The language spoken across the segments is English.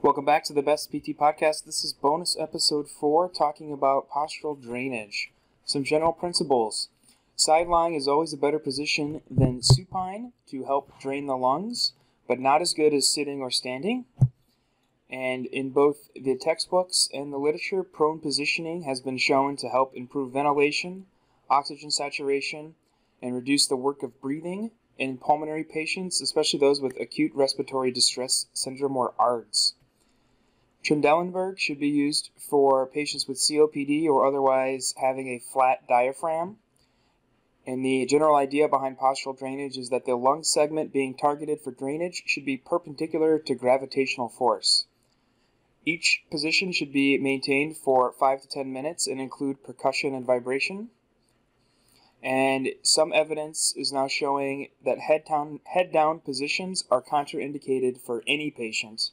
Welcome back to the Best PT Podcast. This is bonus episode 4, talking about postural drainage. Some general principles. Side lying is always a better position than supine to help drain the lungs, but not as good as sitting or standing. And in both the textbooks and the literature, prone positioning has been shown to help improve ventilation, oxygen saturation, and reduce the work of breathing in pulmonary patients, especially those with acute respiratory distress syndrome or ARDS. Trendelenburg should be used for patients with COPD or otherwise having a flat diaphragm. And the general idea behind postural drainage is that the lung segment being targeted for drainage should be perpendicular to gravitational force. Each position should be maintained for 5 to 10 minutes and include percussion and vibration. And some evidence is now showing that head down positions are contraindicated for any patient.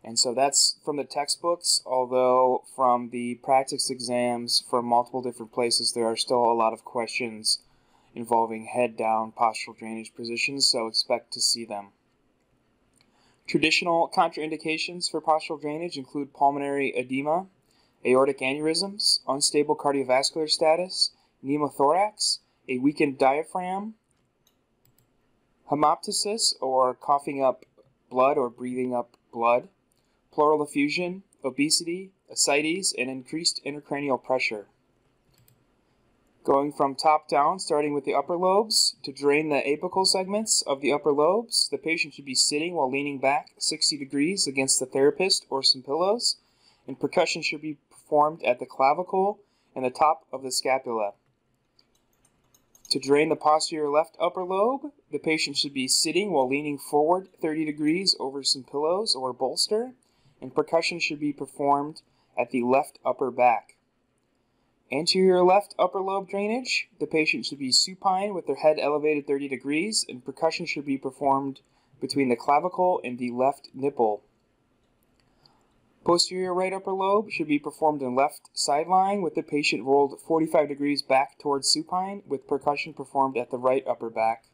And so that's from the textbooks, although from the practice exams from multiple different places, there are still a lot of questions involving head-down postural drainage positions, so expect to see them. Traditional contraindications for postural drainage include pulmonary edema, aortic aneurysms, unstable cardiovascular status, pneumothorax, a weakened diaphragm, hemoptysis or coughing up blood or breathing up blood, pleural effusion, obesity, ascites, and increased intracranial pressure. Going from top down, starting with the upper lobes, to drain the apical segments of the upper lobes, the patient should be sitting while leaning back 60 degrees against the therapist or some pillows, and percussion should be performed at the clavicle and the top of the scapula. To drain the posterior left upper lobe, the patient should be sitting while leaning forward 30 degrees over some pillows or bolster, and percussion should be performed at the left upper back. Anterior left upper lobe drainage, the patient should be supine with their head elevated 30 degrees, and percussion should be performed between the clavicle and the left nipple. Posterior right upper lobe should be performed in left side lying with the patient rolled 45 degrees back towards supine with percussion performed at the right upper back.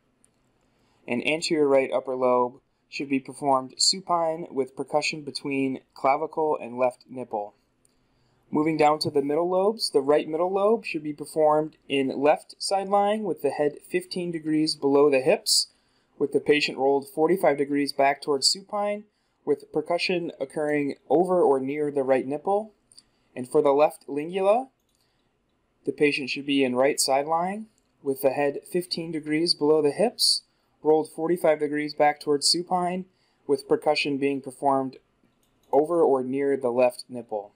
And anterior right upper lobe should be performed supine with percussion between clavicle and left nipple. Moving down to the middle lobes, the right middle lobe should be performed in left side lying with the head 15 degrees below the hips, with the patient rolled 45 degrees back towards supine, with percussion occurring over or near the right nipple. And for the left lingula, the patient should be in right side lying with the head 15 degrees below the hips, rolled 45 degrees back towards supine, with percussion being performed over or near the left nipple.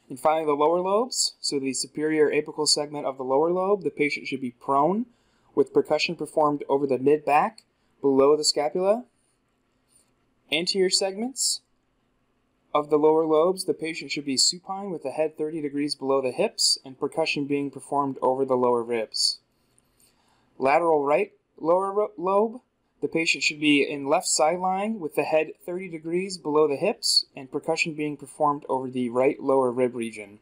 And finally, the lower lobes, so the superior apical segment of the lower lobe, the patient should be prone, with percussion performed over the mid-back, below the scapula. Anterior segments of the lower lobes, the patient should be supine with the head 30 degrees below the hips, and percussion being performed over the lower ribs. Lateral right lower lobe, the patient should be in left side lying with the head 30 degrees below the hips and percussion being performed over the right lower rib region.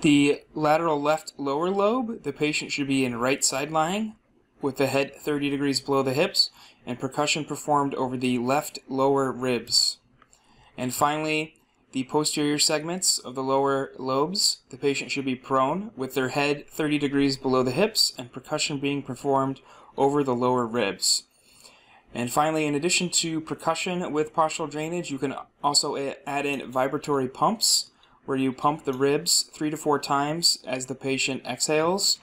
The lateral left lower lobe, the patient should be in right side lying with the head 30 degrees below the hips and percussion performed over the left lower ribs. And finally, the posterior segments of the lower lobes, the patient should be prone with their head 30 degrees below the hips and percussion being performed over the lower ribs. And finally, in addition to percussion with postural drainage, you can also add in vibratory pumps, where you pump the ribs 3 to 4 times as the patient exhales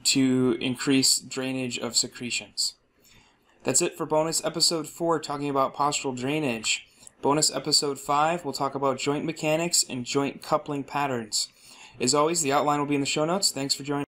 to increase drainage of secretions. That's it for bonus episode 4, talking about postural drainage. Bonus episode 5, we'll talk about joint mechanics and joint coupling patterns. As always, the outline will be in the show notes. Thanks for joining.